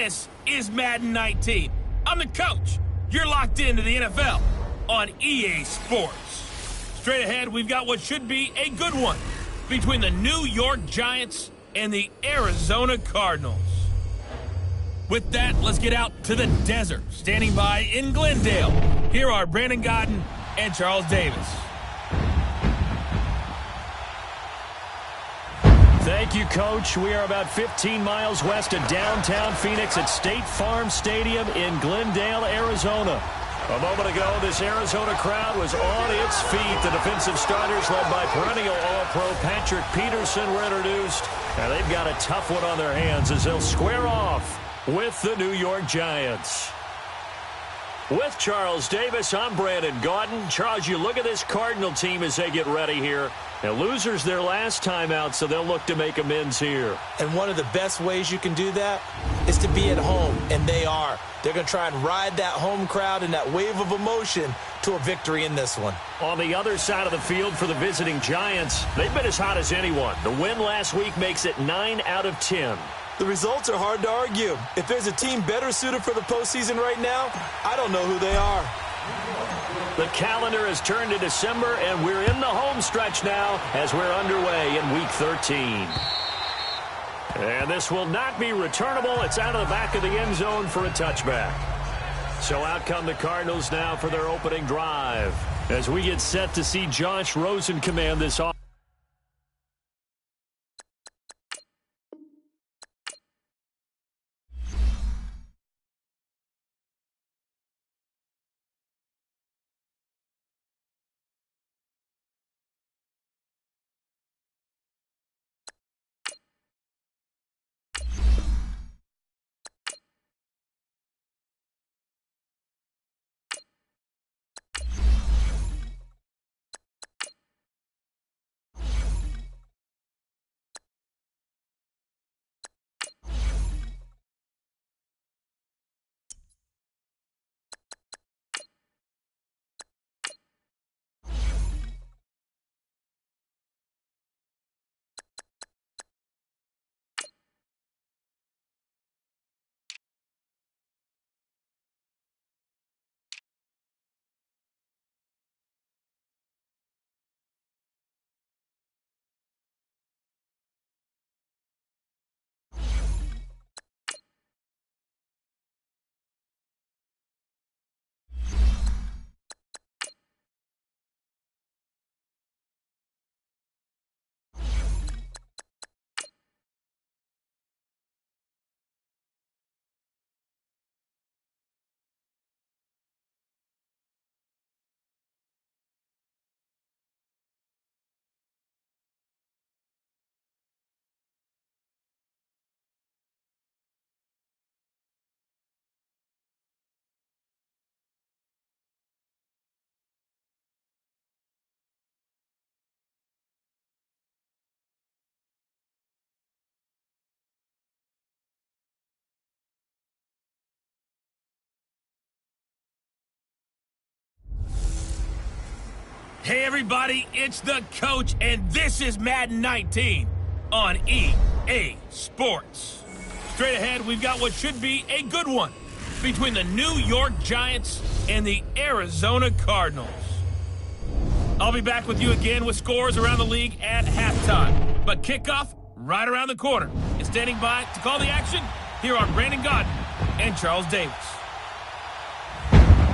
This is Madden 19. I'm the coach. You're locked into the NFL on EA Sports. Straight ahead, we've got what should be a good one between the New York Giants and the Arizona Cardinals. With that, let's get out to the desert. Standing by in Glendale, here are Brandon Godden and Charles Davis. Thank you, Coach. We are about 15 miles west of downtown Phoenix at State Farm Stadium in Glendale, Arizona. A moment ago, this Arizona crowd was on its feet. The defensive starters, led by perennial All-Pro Patrick Peterson, were introduced. And they've got a tough one on their hands as they'll square off with the New York Giants. With Charles Davis, I'm Brandon Godden. Charles, you look at this Cardinal team as they get ready here. And losers their last time out, so they'll look to make amends here. And one of the best ways you can do that is to be at home, and they are. They're going to try and ride that home crowd and that wave of emotion to a victory in this one. On the other side of the field for the visiting Giants, they've been as hot as anyone. The win last week makes it 9 out of 10. The results are hard to argue. If there's a team better suited for the postseason right now, I don't know who they are. The calendar has turned to December, and we're in the home stretch now as we're underway in Week 13. And this will not be returnable. It's out of the back of the end zone for a touchback. So out come the Cardinals now for their opening drive as we get set to see Josh Rosen command this offense. Hey everybody, it's the coach, and this is Madden 19 on EA Sports. Straight ahead, we've got what should be a good one between the New York Giants and the Arizona Cardinals. I'll be back with you again with scores around the league at halftime. But kickoff right around the corner. And standing by to call the action, here are Brandon Godden and Charles Davis.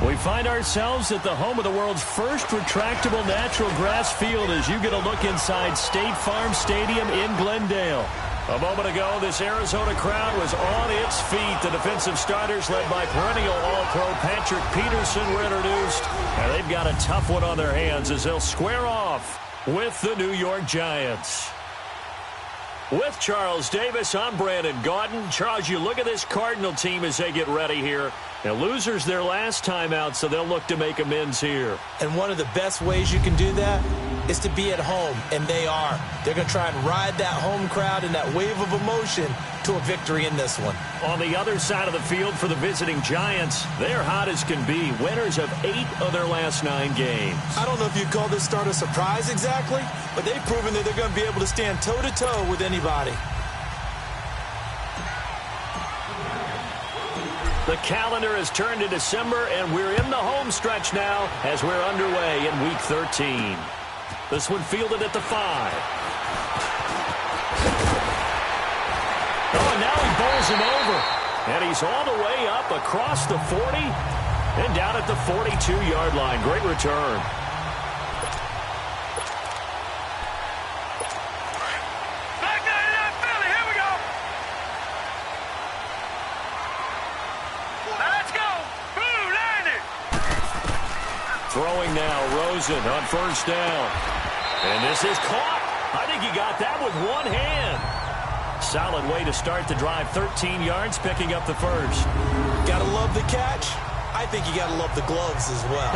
We find ourselves at the home of the world's first retractable natural grass field as you get a look inside State Farm Stadium in Glendale. A moment ago, this Arizona crowd was on its feet. The defensive starters, led by perennial All-Pro Patrick Peterson, were introduced. And they've got a tough one on their hands as they'll square off with the New York Giants. With Charles Davis, I'm Brandon Godden. Charles, you look at this Cardinal team as they get ready here. And losers their last time out, so they'll look to make amends here. And one of the best ways you can do that is to be at home, and they are. They're going to try and ride that home crowd and that wave of emotion to a victory in this one. On the other side of the field for the visiting Giants, they're hot as can be, winners of 8 of their last 9 games. I don't know if you'd call this start a surprise exactly, but they've proven that they're going to be able to stand toe-to-toe with anybody. calendar has turned to December, and we're in the home stretch now as we're underway in Week 13. This one fielded at the 5. Oh, and now he bowls him over. And he's all the way up across the 40 and down at the 42-yard line. Great return. Throwing now, Rosen on first down. And this is caught. I think he got that with one hand. Solid way to start the drive. 13 yards, picking up the first. Gotta love the catch. I think you gotta love the gloves as well.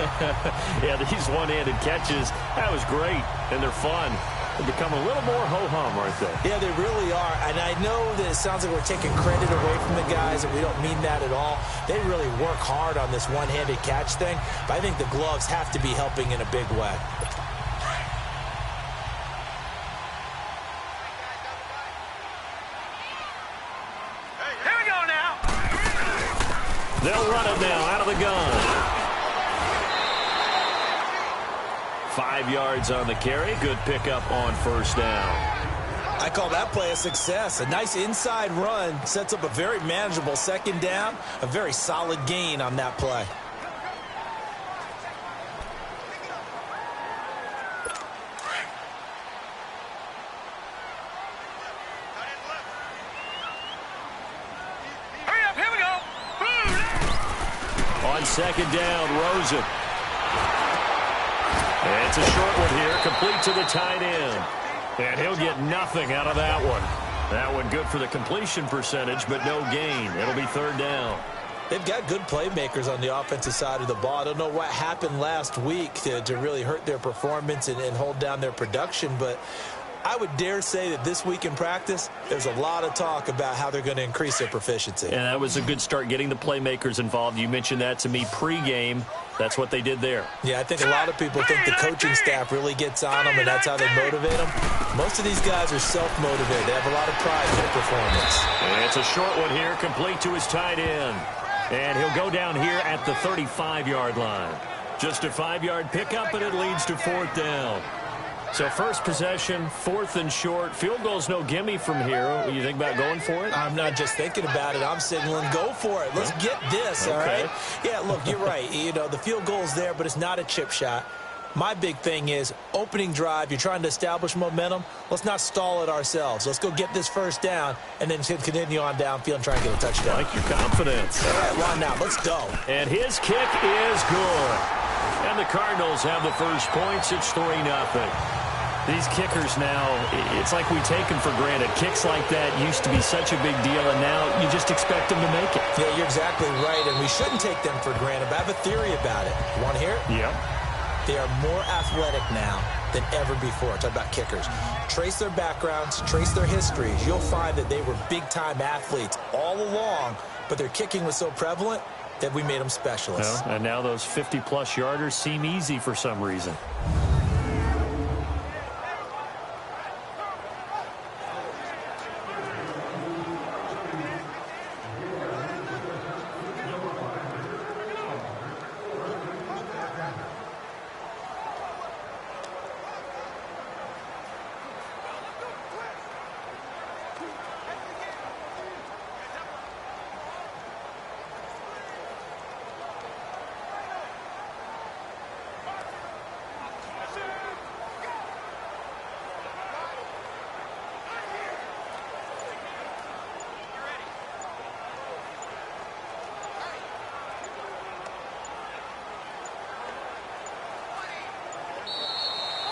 Yeah, these one-handed catches, that was great. And they're fun. They become a little more ho-hum, aren't they? Yeah, they really are. And I know that it sounds like we're taking credit away from the guys, and we don't mean that at all. They really work hard on this one-handed catch thing, but I think the gloves have to be helping in a big way. Here we go now. They'll run it now out of the gun. 5 yards on the carry. Good pickup on first down. I call that play a success. A nice inside run sets up a very manageable second down. A very solid gain on that play. Hurry up, here we go. On second down, Rosen. And it's a short one here, complete to the tight end. And he'll get nothing out of that one. That one good for the completion percentage, but no gain. It'll be third down. They've got good playmakers on the offensive side of the ball. I don't know what happened last week to really hurt their performance and hold down their production, but I would dare say that this week in practice, there's a lot of talk about how they're going to increase their proficiency. And that was a good start, getting the playmakers involved. You mentioned that to me pregame. That's what they did there. Yeah, I think a lot of people think the coaching staff really gets on them, and that's how they motivate them. Most of these guys are self-motivated. They have a lot of pride in their performance. And it's a short one here, complete to his tight end. And he'll go down here at the 35-yard line. Just a 5-yard pickup, and it leads to fourth down. So first possession, fourth and short. Field goal's no gimme from here. You think about going for it? I'm not just thinking about it. I'm signaling, go for it. Let's get this, all right? Yeah, look, you're right. You know, the field goal's there, but it's not a chip shot. My big thing is opening drive. You're trying to establish momentum. Let's not stall it ourselves. Let's go get this first down and then continue on downfield and try and get a touchdown. Like your confidence. All right, line now. Let's go. And his kick is good. And the Cardinals have the first points. It's 3-0. These kickers now, it's like we take them for granted. Kicks like that used to be such a big deal, and now you just expect them to make it. Yeah, you're exactly right, and we shouldn't take them for granted, but I have a theory about it. You want to hear it? Yep. They are more athletic now than ever before. Talk about kickers. Trace their backgrounds, trace their histories. You'll find that they were big-time athletes all along, but their kicking was so prevalent that we made them specialists. And now those 50-plus yarders seem easy for some reason.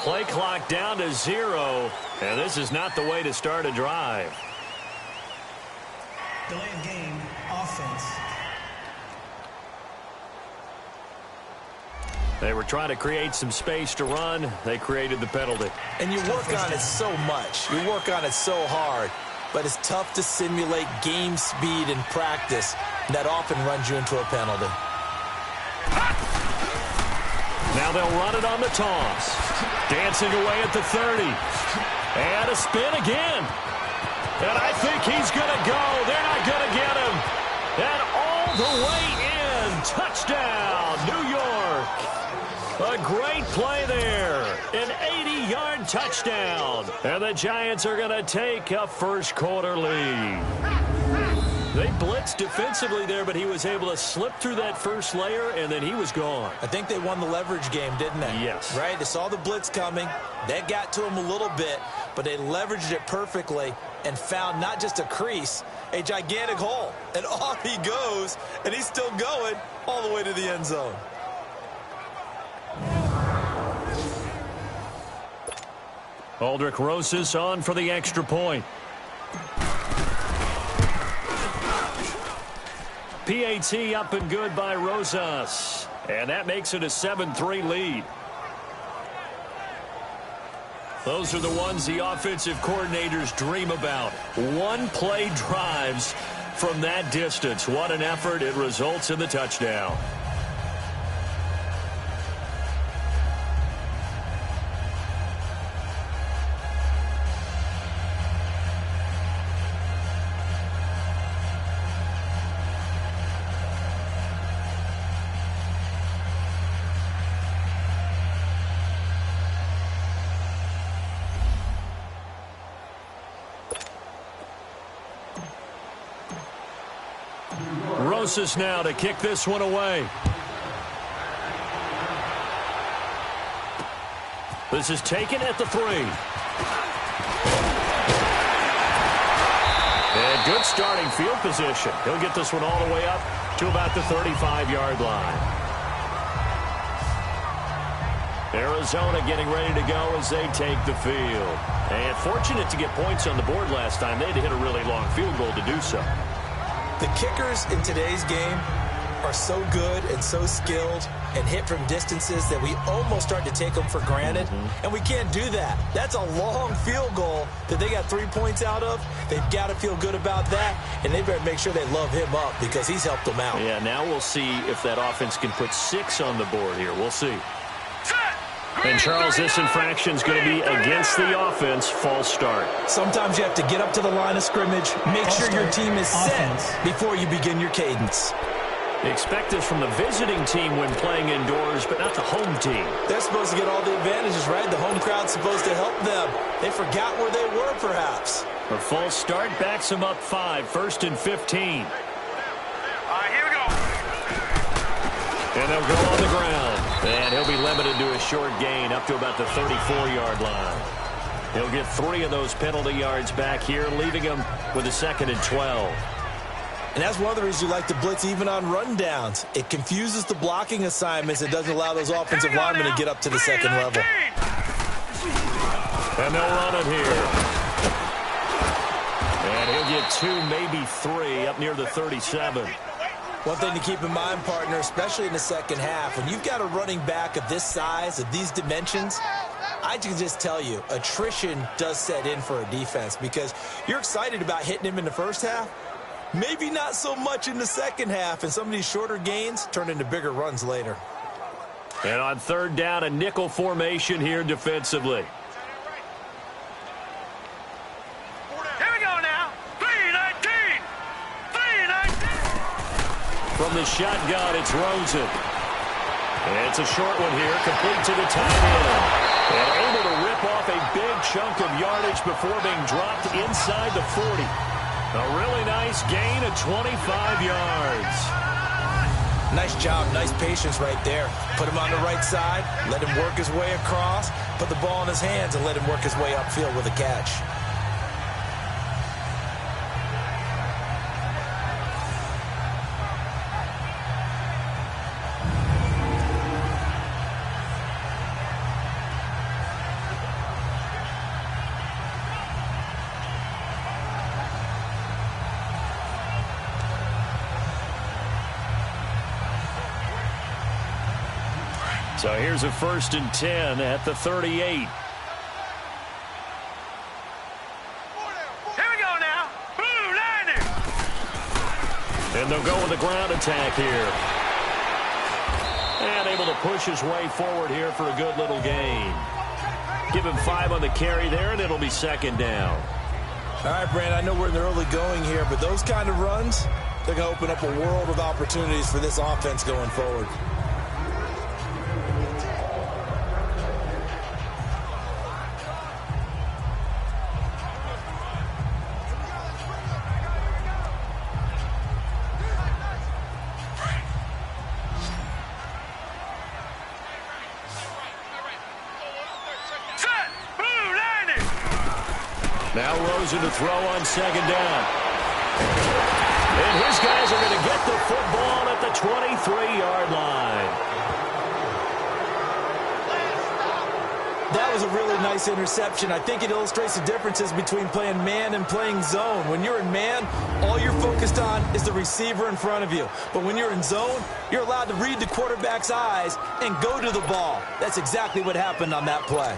Play clock down to 0, and this is not the way to start a drive. Delay of game, offense. They were trying to create some space to run. They created the penalty. And you work on it so much. You work on it so hard. But it's tough to simulate game speed in practice. That often runs you into a penalty. Now they'll run it on the toss. Dancing away at the 30. And a spin again. And I think he's going to go. They're not going to get him. And all the way in. Touchdown, New York. A great play there. An 80-yard touchdown. And the Giants are going to take a first-quarter lead. They blitzed defensively there, but he was able to slip through that first layer, and then he was gone. I think they won the leverage game, didn't they? Yes. Right? They saw the blitz coming. That got to him a little bit, but they leveraged it perfectly and found not just a crease, a gigantic hole. And off he goes, and he's still going all the way to the end zone. Aldrich Rosas on for the extra point. PAT up and good by Rosas. And that makes it a 7-3 lead. Those are the ones the offensive coordinators dream about. One-play drives from that distance. What an effort. It results in the touchdown. Rosas now to kick this one away. This is taken at the 3. And good starting field position. He'll get this one all the way up to about the 35-yard line. Arizona getting ready to go as they take the field. And fortunate to get points on the board last time. They had to hit a really long field goal to do so. The kickers in today's game are so good and so skilled and hit from distances that we almost start to take them for granted, and we can't do that. That's a long field goal that they got 3 points out of. They've got to feel good about that, and they better make sure they love him up because he's helped them out. Yeah, now we'll see if that offense can put 6 on the board here. We'll see. And, Charles, this infraction's going to be against the offense. False start. Sometimes you have to get up to the line of scrimmage, make sure your team is set before you begin your cadence. Expect this from the visiting team when playing indoors, but not the home team. They're supposed to get all the advantages, right? The home crowd's supposed to help them. They forgot where they were, perhaps. A false start backs them up 5, 1st and 15. All right, here we go. And they'll go on the ground. And he'll be limited to a short gain up to about the 34-yard line. He'll get 3 of those penalty yards back here, leaving him with a 2nd and 12. And that's one of the reasons you like to blitz even on rundowns. It confuses the blocking assignments. It doesn't allow those offensive linemen to get up to the second level. And they'll run it here. And he'll get 2, maybe 3, up near the 37. One thing to keep in mind, partner, especially in the second half, when you've got a running back of this size, of these dimensions, I can just tell you, attrition does set in for a defense because you're excited about hitting him in the first half. Maybe not so much in the second half, and some of these shorter gains turn into bigger runs later. And on 3rd down, a nickel formation here defensively. Here we go now. 3-19. 3-19. From the shotgun, it's Rosen. And it's a short one here, complete to the tight end. And able to rip off a big chunk of yardage before being dropped inside the 40. A really nice gain of 25 yards. Nice job, nice patience right there. Put him on the right side, let him work his way across, put the ball in his hands, and let him work his way upfield with a catch. So here's a 1st and 10 at the 38. Here we go now. Blue Lightning. And they'll go with a ground attack here. And able to push his way forward here for a good little gain. Give him 5 on the carry there, and it'll be 2nd down. All right, Brand, I know we're in the early going here, but those kind of runs, they're going to open up a world of opportunities for this offense going forward. Now Rosen to throw on second down. And his guys are going to get the football at the 23-yard line. That was a really nice interception. I think it illustrates the differences between playing man and playing zone. When you're in man, all you're focused on is the receiver in front of you. But when you're in zone, you're allowed to read the quarterback's eyes and go to the ball. That's exactly what happened on that play.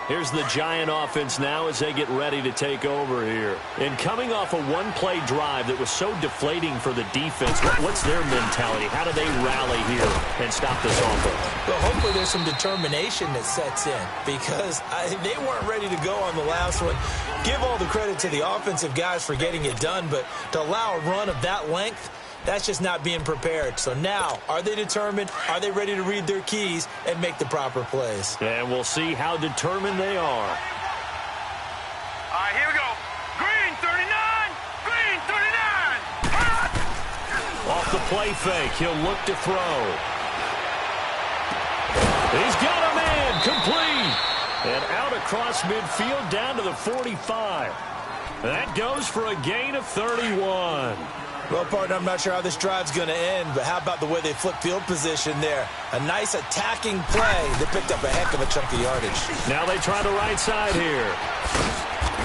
Here's the Giant offense now as they get ready to take over here. And coming off a one-play drive that was so deflating for the defense, what's their mentality? How do they rally here and stop this offense? Well, hopefully there's some determination that sets in because they weren't ready to go on the last one. Give all the credit to the offensive guys for getting it done, but to allow a run of that length, that's just not being prepared. So now, are they determined? Are they ready to read their keys and make the proper plays? And we'll see how determined they are. All right, here we go. Green 39. Green 39. Off the play fake, he'll look to throw. He's got a man, complete. And out across midfield down to the 45. That goes for a gain of 31. Well, partner, I'm not sure how this drive's going to end, but how about the way they flip field position there? A nice attacking play. They picked up a heck of a chunk of yardage. Now they try the right side here.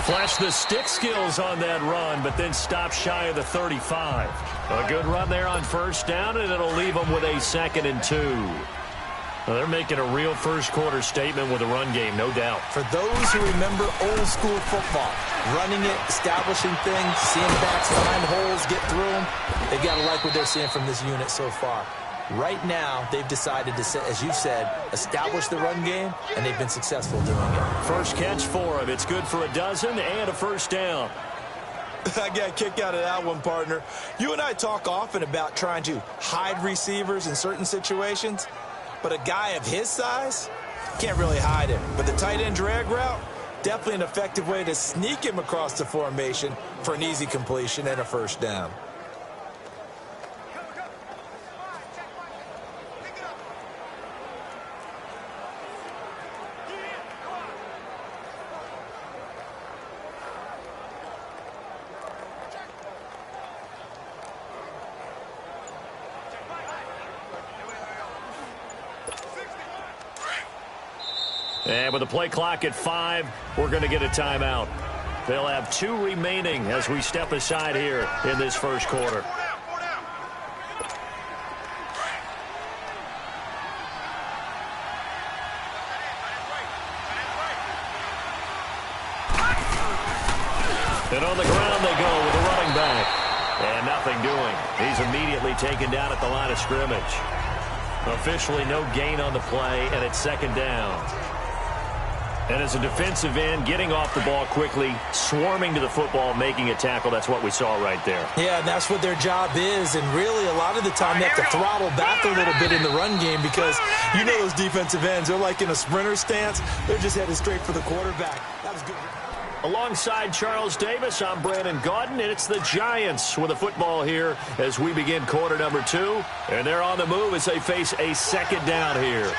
Flash the stick skills on that run, but then stop shy of the 35. A good run there on first down, and it'll leave them with a 2nd and 2. Well, they're making a real first-quarter statement with a run game, no doubt. For those who remember old-school football, running it, establishing things, seeing backs find holes, get through them, they've got to like what they're seeing from this unit so far. Right now, they've decided to, as you said, establish the run game, and they've been successful doing it. First catch for him. It's good for a dozen and a first down. I got a kick out of that one, partner. You and I talk often about trying to hide receivers in certain situations. But a guy of his size, can't really hide him. But the tight end drag route, definitely an effective way to sneak him across the formation for an easy completion and a first down. And with the play clock at 5, we're going to get a timeout. They'll have 2 remaining as we step aside here in this first quarter. And on the ground they go with a running back. And nothing doing. He's immediately taken down at the line of scrimmage. Officially no gain on the play, and it's 2nd down. And as a defensive end, getting off the ball quickly, swarming to the football, making a tackle, that's what we saw right there. Yeah, and that's what their job is. And really, a lot of the time, they have to throttle back a little bit in the run game because you know those defensive ends, they're like in a sprinter stance. They're just headed straight for the quarterback. That was good. Alongside Charles Davis, I'm Brandon Gaudin, and it's the Giants with the football here as we begin quarter number 2. And they're on the move as they face a 2nd down here.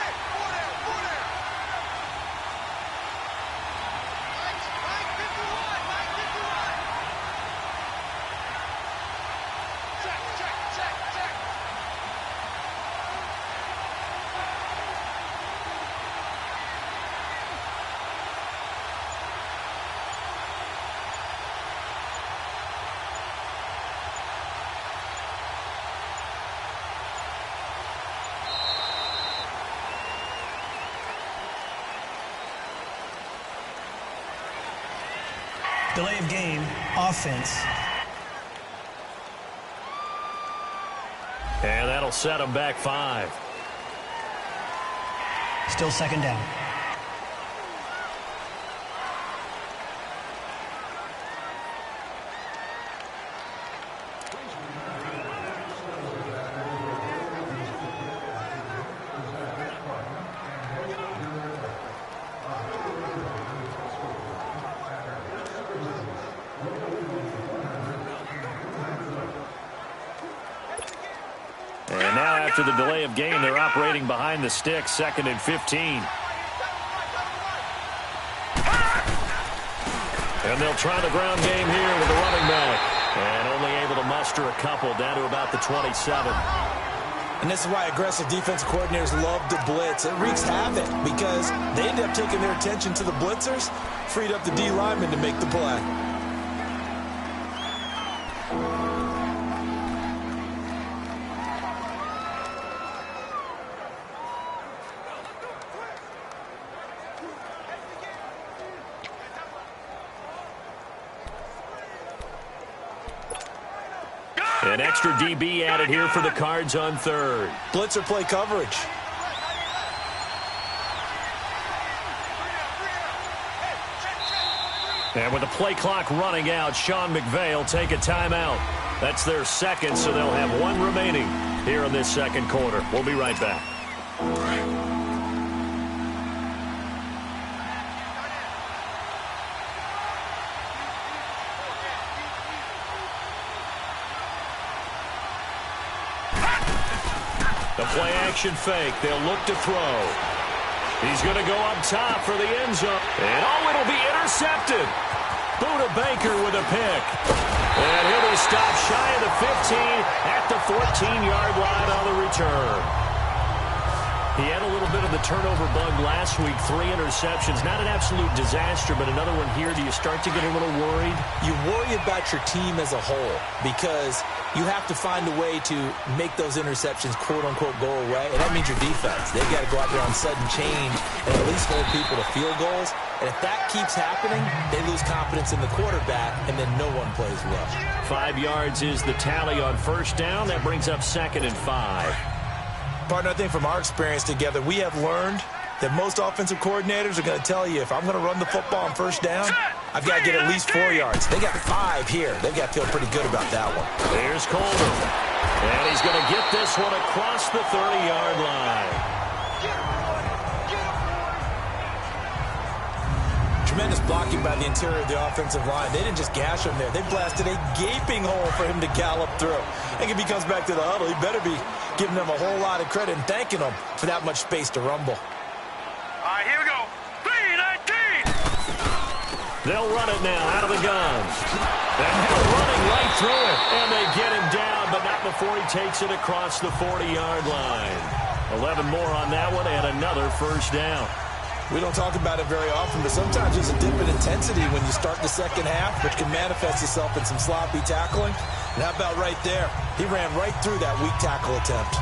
Delay of game, offense. And that'll set them back 5. Still 2nd down. after the delay of game, they're operating behind the sticks, 2nd and 15. And they'll try the ground game here with the running back. And only able to muster a couple down to about the 27. And this is why aggressive defensive coordinators love to blitz. It wreaks havoc because they end up taking their attention to the blitzers, freed up the D lineman to make the play. An extra DB added here for the Cards on 3rd. Blitzer play coverage. And with the play clock running out, Sean McVay will take a timeout. That's their 2nd, so they'll have 1 remaining here in this 2nd quarter. We'll be right back. The play-action fake. They'll look to throw. He's going to go up top for the end zone. And, it'll be intercepted. Buda Baker with a pick. And he'll be stopped shy of the 15 at the 14-yard line on the return. He had a little bit of the turnover bug last week, 3 interceptions. Not an absolute disaster, but another one here. Do you start to get a little worried? You worry about your team as a whole because you have to find a way to make those interceptions, quote-unquote, go away, and that means your defense. They've got to go out there on sudden change and at least hold people to field goals. And if that keeps happening, they lose confidence in the quarterback, and then no one plays well. 5 yards is the tally on 1st down. That brings up 2nd and 5. Partner, I think from our experience together, we have learned that most offensive coordinators are going to tell you, if I'm going to run the football on 1st down, I've got to get at least 4 yards. They got 5 here. They've got to feel pretty good about that one. There's Colder. And he's going to get this one across the 30-yard line. Tremendous blocking by the interior of the offensive line. They didn't just gash him there. They blasted a gaping hole for him to gallop through. I think if he comes back to the huddle, he better be giving them a whole lot of credit and thanking them for that much space to rumble. All right, here we go. 3-19. They'll run it now out of the gun. And they're running right through it. And they get him down, but not before he takes it across the 40-yard line. 11 more on that one and another 1st down. We don't talk about it very often, but sometimes there's a dip in intensity when you start the 2nd half, which can manifest itself in some sloppy tackling. And how about right there? He ran right through that weak tackle attempt.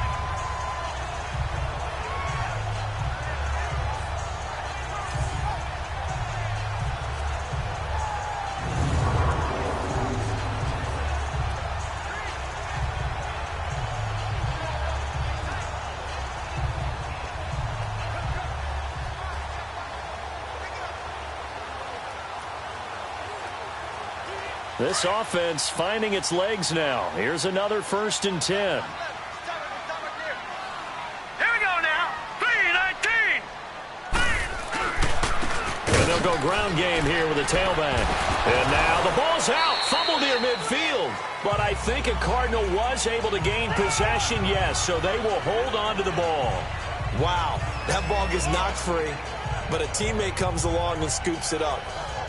This offense finding its legs now. Here's another 1st and 10. Here we go now. 3-19. And they'll go ground game here with a tailback. And now the ball's out. Fumble near midfield. But I think a Cardinal was able to gain possession, yes. So they will hold on to the ball. Wow, that ball gets knocked free, but a teammate comes along and scoops it up.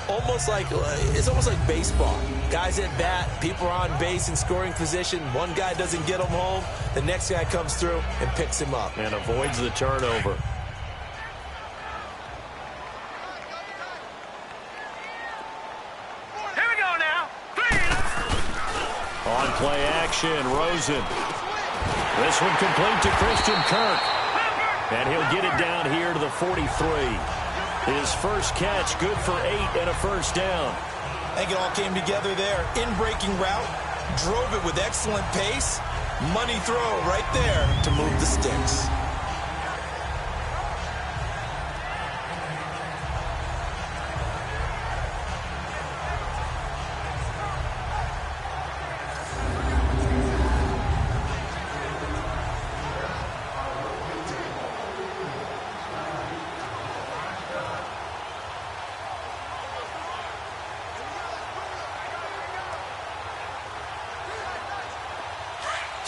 It's almost like baseball. Guys at bat, people are on base in scoring position. One guy doesn't get him home. The next guy comes through and picks him up. And avoids the turnover. Here we go now. 3. On play action, Rosen. This one complete to Christian Kirk. And he'll get it down here to the 43. His first catch, good for 8 and a 1st down. I think it all came together there. In-breaking route, drove it with excellent pace. Money throw right there to move the sticks.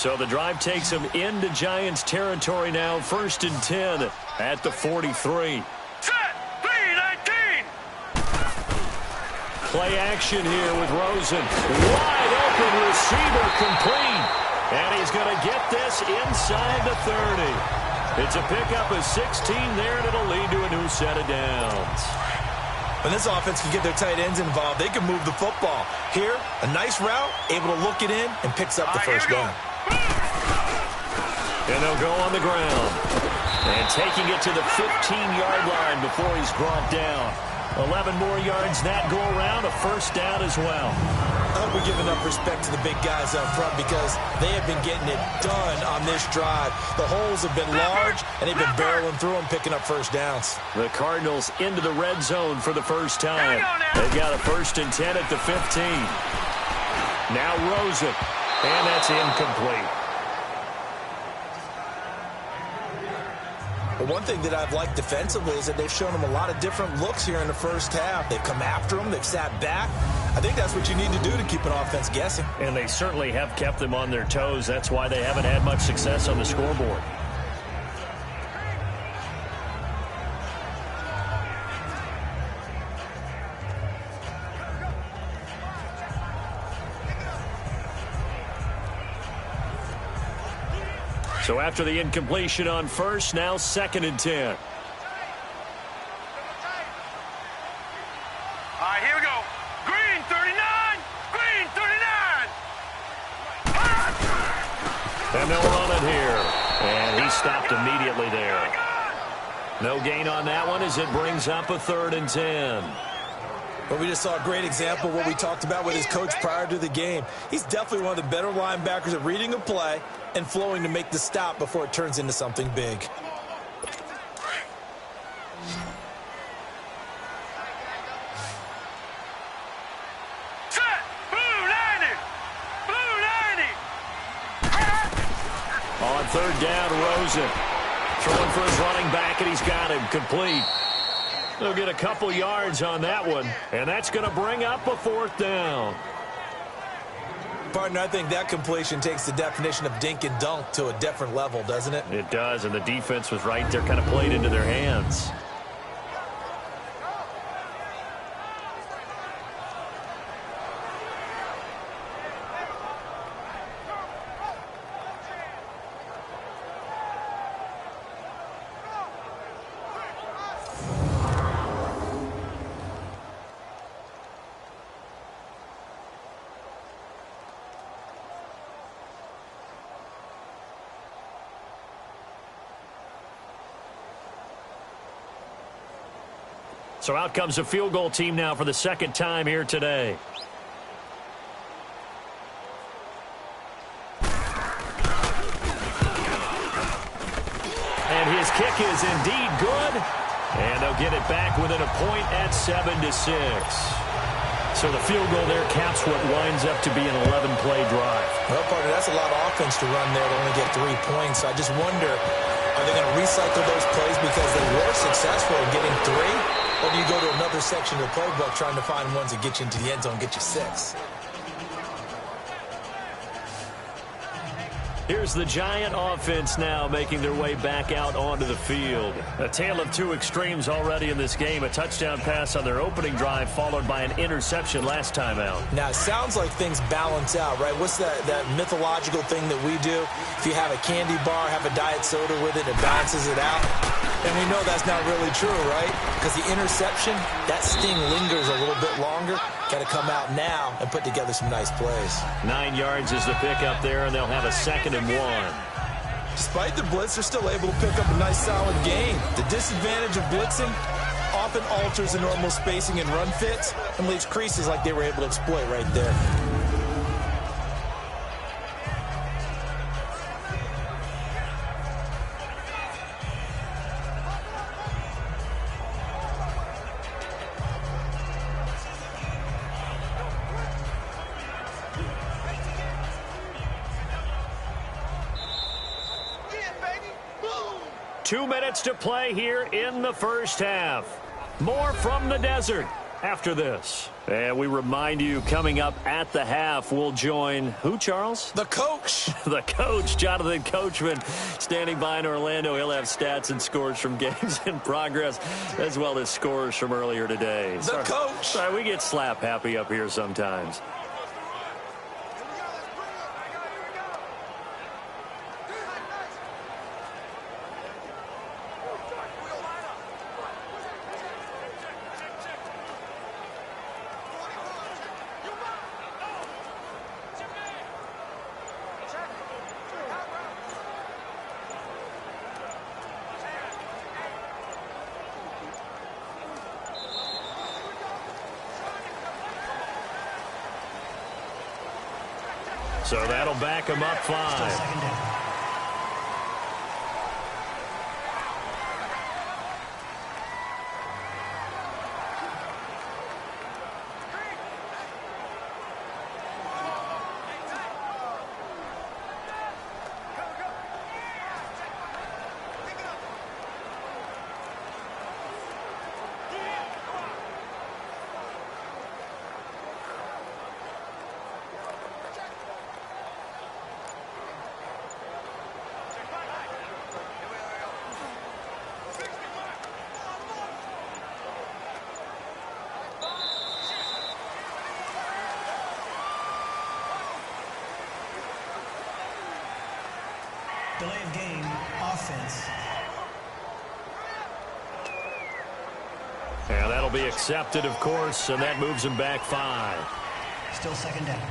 So the drive takes them into Giants territory now, 1st and 10 at the 43. Set, 3-19. Play action here with Rosen. Wide open receiver complete. And he's going to get this inside the 30. It's a pickup of 16 there, and it'll lead to a new set of downs. When this offense can get their tight ends involved, they can move the football. Here, a nice route, able to look it in, and picks up the first down. And they'll go on the ground. And taking it to the 15-yard line before he's brought down. 11 more yards that go around, a first down as well. I hope we're giving enough respect to the big guys up front because they have been getting it done on this drive. The holes have been large, and they've been barreling through them, picking up first downs. The Cardinals into the red zone for the first time. They've got a 1st and 10 at the 15. Now Rosen, and that's incomplete. But one thing that I've liked defensively is that they've shown them a lot of different looks here in the first half. They've come after them. They've sat back. I think that's what you need to do to keep an offense guessing. And they certainly have kept them on their toes. That's why they haven't had much success on the scoreboard. So after the incompletion on first, now 2nd and 10. All right, here we go. Green 39. Green 39. And they'll run it here. And he stopped immediately there. No gain on that one as it brings up a 3rd and 10. But we just saw a great example of what we talked about with his coach prior to the game. He's definitely one of the better linebackers at reading a play and flowing to make the stop before it turns into something big. Set, blue 90. Blue 90. On 3rd down, Rosen. Throwing for his running back, and he's got him complete. They'll get a couple yards on that one, and that's going to bring up a 4th down. Partner, I think that completion takes the definition of dink and dunk to a different level, doesn't it? It does, and the defense was right there, kind of played into their hands. So out comes a field goal team now for the 2nd time here today. And his kick is indeed good. And they'll get it back within a point at 7-6. So the field goal there caps what winds up to be an 11-play drive. Well, partner, that's a lot of offense to run there to only get 3 points. So I just wonder, are they going to recycle those plays because they were successful in getting 3? Or do you go to another section of the playbook trying to find ones that get you into the end zone, get you 6? Here's the Giant offense now making their way back out onto the field. A tale of two extremes already in this game. A touchdown pass on their opening drive followed by an interception last time out. Now, it sounds like things balance out, right? What's that mythological thing that we do? If you have a candy bar, have a diet soda with it, it balances it out. And we know that's not really true, right? Because the interception, that sting lingers a little bit longer. Got to come out now and put together some nice plays. 9 yards is the pickup there, and they'll have a 2nd and 1. Despite the blitz, they're still able to pick up a nice solid gain. The disadvantage of blitzing often alters the normal spacing and run fits and leaves creases like they were able to exploit right there. Two minutes to play here in the first half. More from the desert. after this. And we remind you, coming up at the half, we'll join who, Charles? The coach. The coach, Jonathan Coachman, standing by in Orlando. He'll have stats and scores from games in progress, as well as scores from earlier today. The coach. Sorry, we get slap happy up here sometimes. So that'll back him up 5. Still second down. Delay of game, offense. And that'll be accepted, of course, and that moves him back 5. Still second down.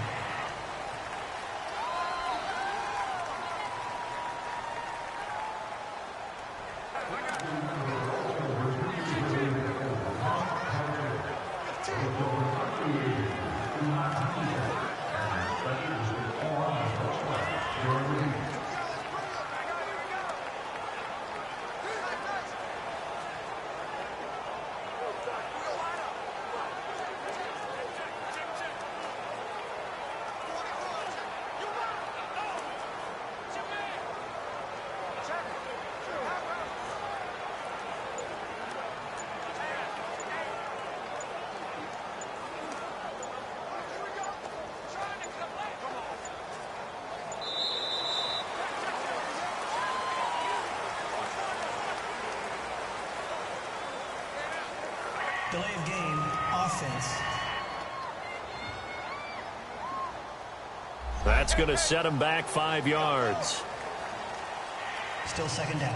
Delay of game, offense. That's going to set him back 5 yards. Still second down.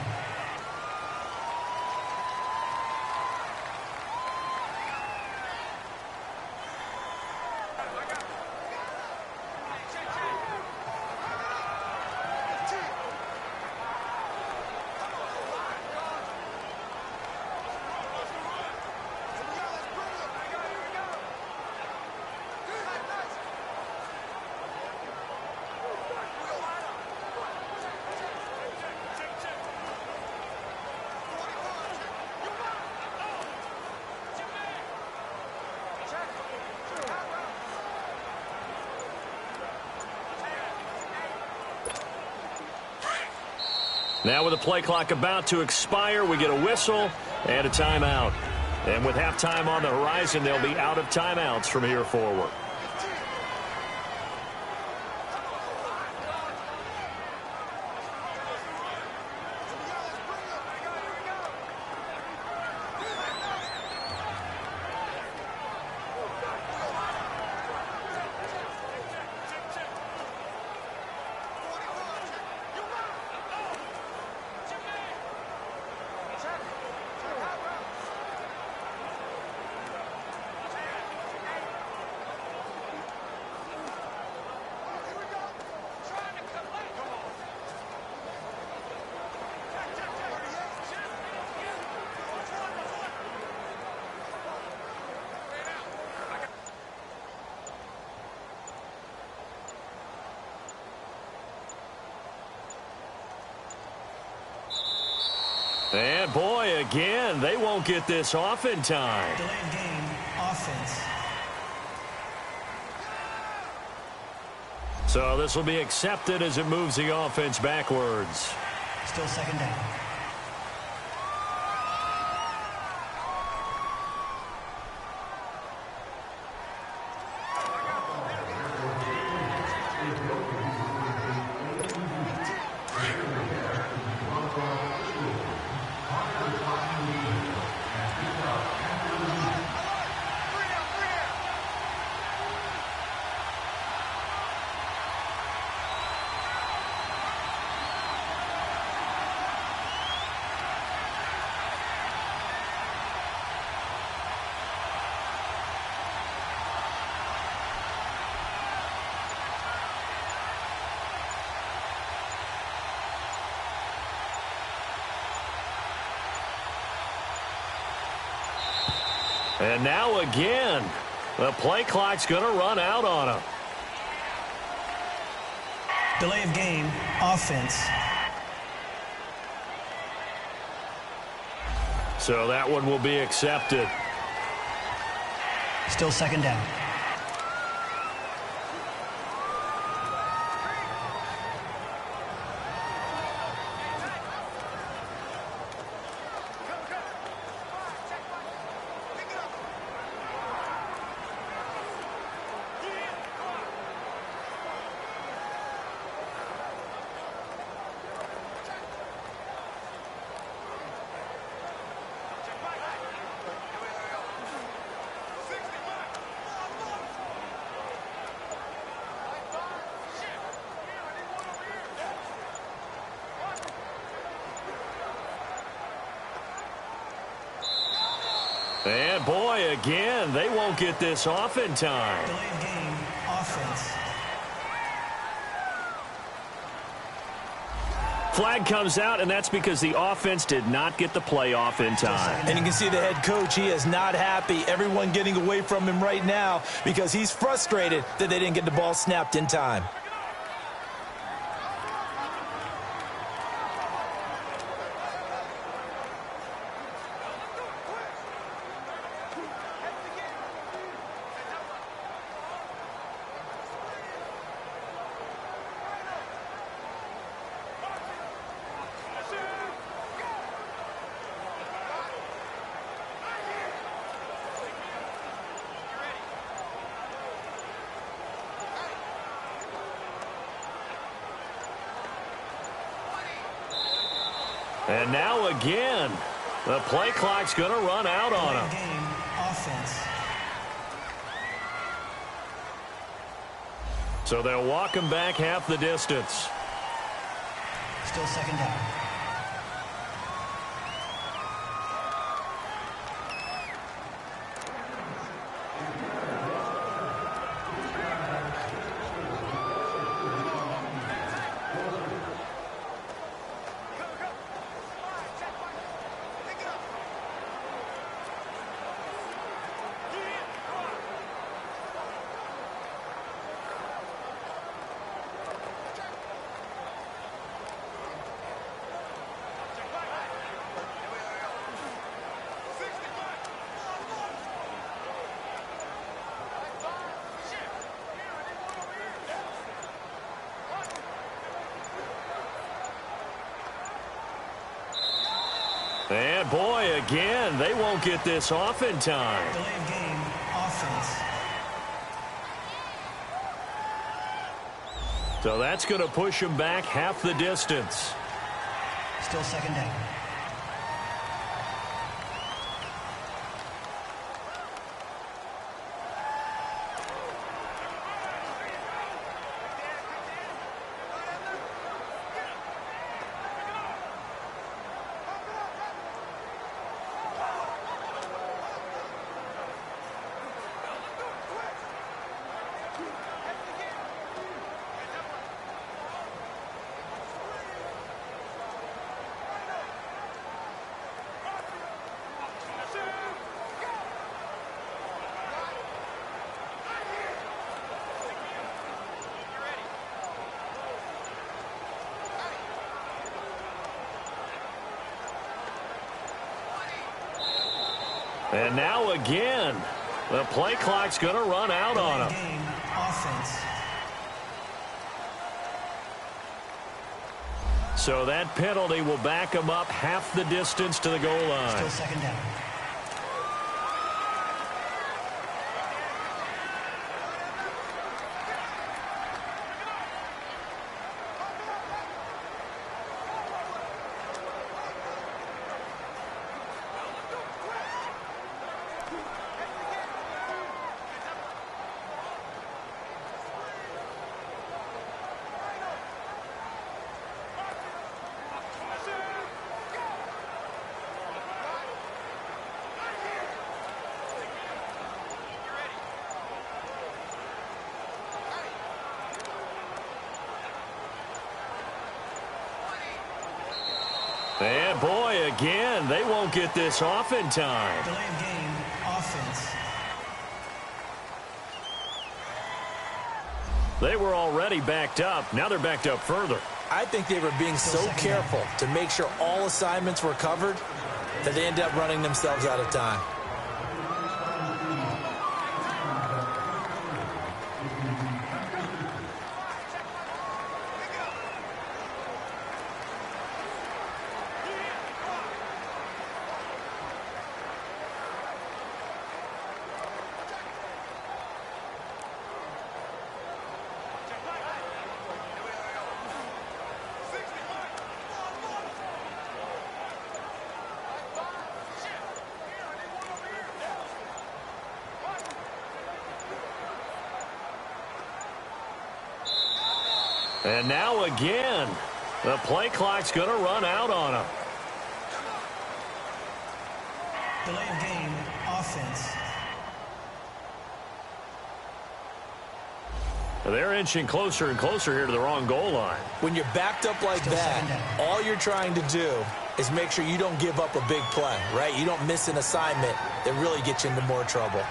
Now with the play clock about to expire, we get a whistle and a timeout. And with halftime on the horizon, they'll be out of timeouts from here forward. And boy, again, they won't get this off in time. Delay of game, offense. So this will be accepted as it moves the offense backwards. Still second down. And now again, the play clock's going to run out on him. Delay of game, offense. So that one will be accepted. Still second down. And boy, again, they won't get this off in time. Delayed game, offense. Flag comes out, and that's because the offense did not get the play off in time. And you can see the head coach, he is not happy. Everyone getting away from him right now because he's frustrated that they didn't get the ball snapped in time. And now again, the play clock's going to run out on him. Game, offense. So they'll walk him back half the distance. Still second down. And boy, again, they won't get this off in time. Delayed game, offense. So that's going to push him back half the distance. Still second down. And now again, the play clock's going to run out on him. Game, offense. So that penalty will back him up half the distance to the goal line. Still second down. And boy, again, they won't get this off in time. Delayed game, offense. They were already backed up. Now they're backed up further. I think they were being so careful to make sure all assignments were covered that they ended up running themselves out of time. And now again, the play clock's going to run out on them. Delay of game, offense. They're inching closer and closer here to the wrong goal line. When you're backed up like that, all you're trying to do is make sure you don't give up a big play, right? You don't miss an assignment that really gets you into more trouble.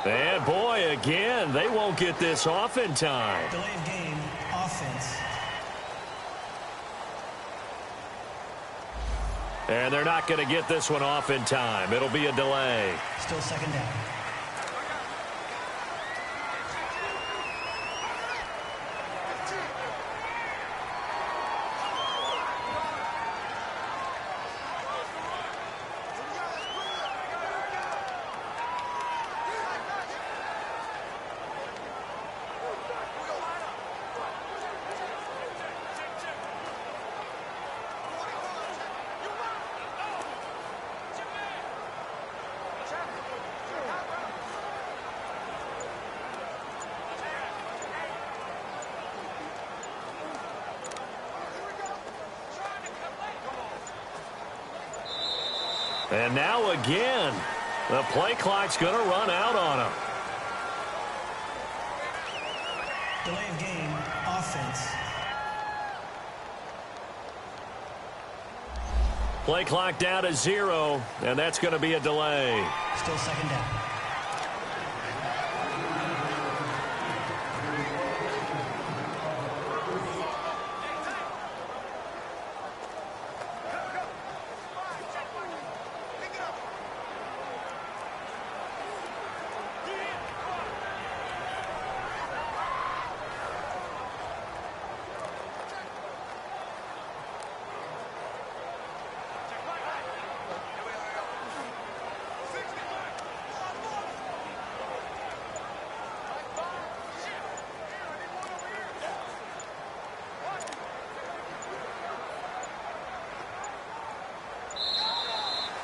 And boy, again, they won't get this off in time. Delay of game, offense. And they're not going to get this one off in time. It'll be a delay. Still second down. And now again, the play clock's going to run out on them. Delay of game, offense. Play clock down to 0, and that's going to be a delay. Still second down.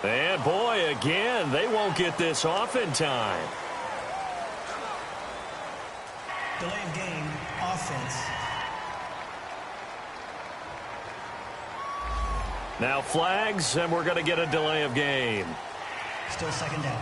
And boy, again, they won't get this off in time. Delay of game, offense. Now flags, and we're going to get a delay of game. Still second down.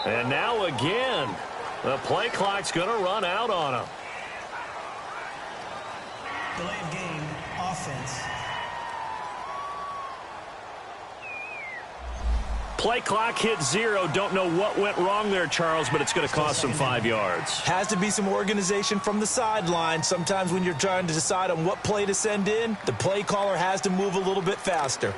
And now again, the play clock's going to run out on them. Delay of game, offense. Play clock hit 0. Don't know what went wrong there, Charles, but it's going to cost them 5 yards. Has to be some organization from the sideline. Sometimes when you're trying to decide on what play to send in, the play caller has to move a little bit faster.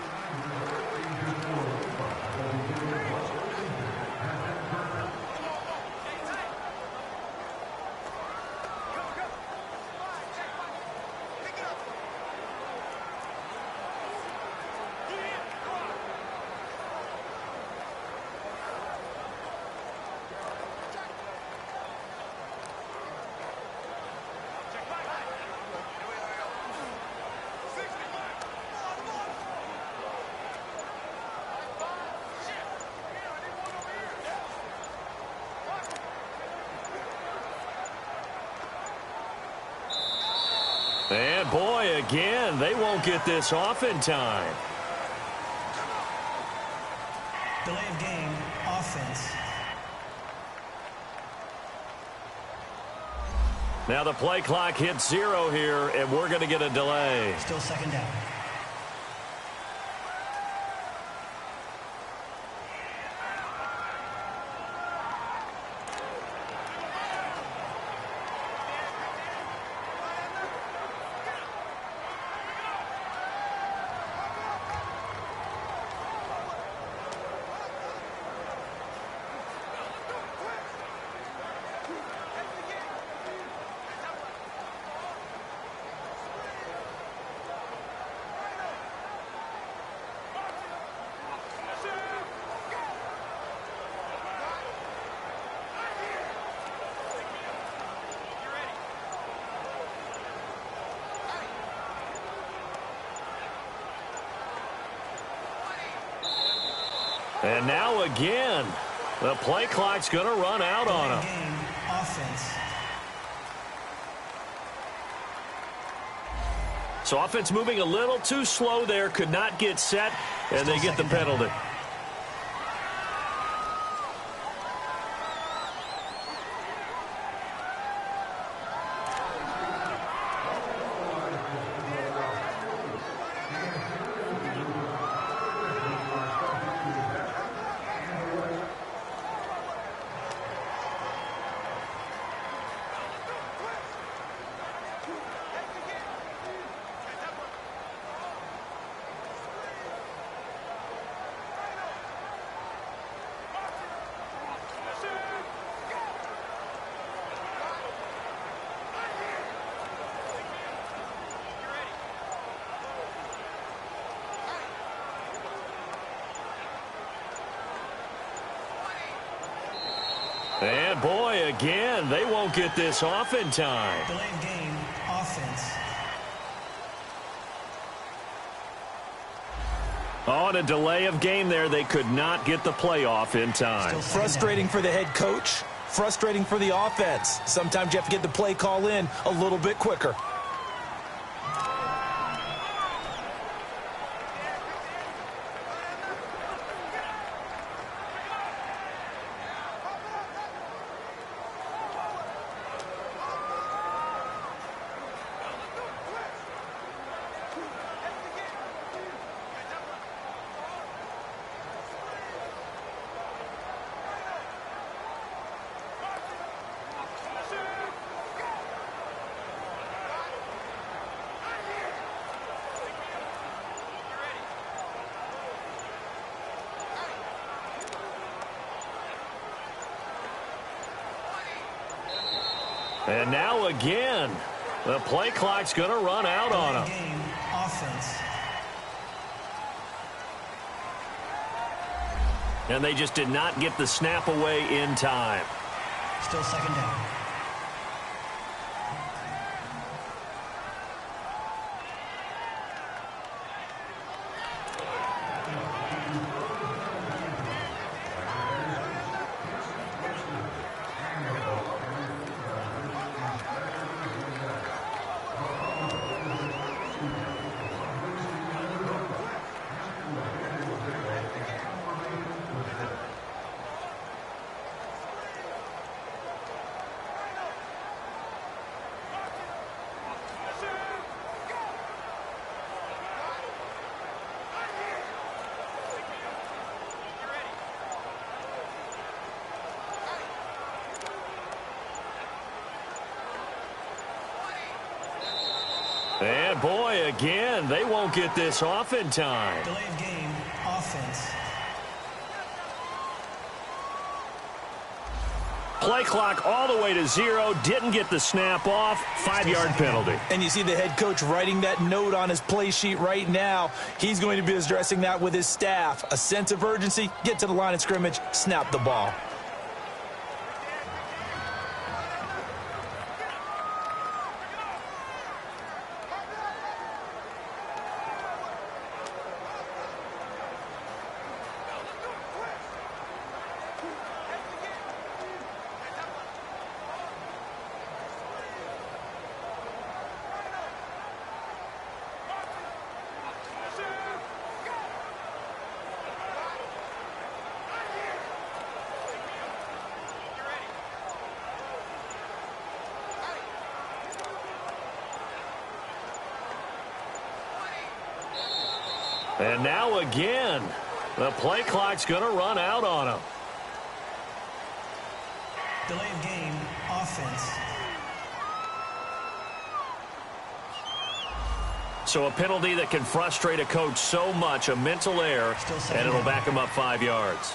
And boy, again, they won't get this off in time. Delay of game, offense. Now the play clock hits 0 here, and we're going to get a delay. Still second down. And now again, the play clock's going to run out on him. Game, offense. So offense moving a little too slow there, could not get set, and they get the penalty. And boy, again, they won't get this off in time. Delay of game, offense. On a delay of game there, they could not get the play off in time. Frustrating for the head coach. Frustrating for the offense. Sometimes you have to get the play call in a little bit quicker. And now again, the play clock's going to run out on them. Game, offense. And they just did not get the snap away in time. Still second down. And boy, again, they won't get this off in time. Delay of game, offense. Play clock all the way to 0. Didn't get the snap off. 5-yard penalty. And you see the head coach writing that note on his play sheet right now. He's going to be addressing that with his staff. A sense of urgency, get to the line of scrimmage, snap the ball. And now again, the play clock's going to run out on him. Delay of game, offense. So a penalty that can frustrate a coach so much, a mental error, and it'll back him up 5 yards.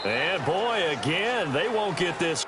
And boy, again, they won't get this.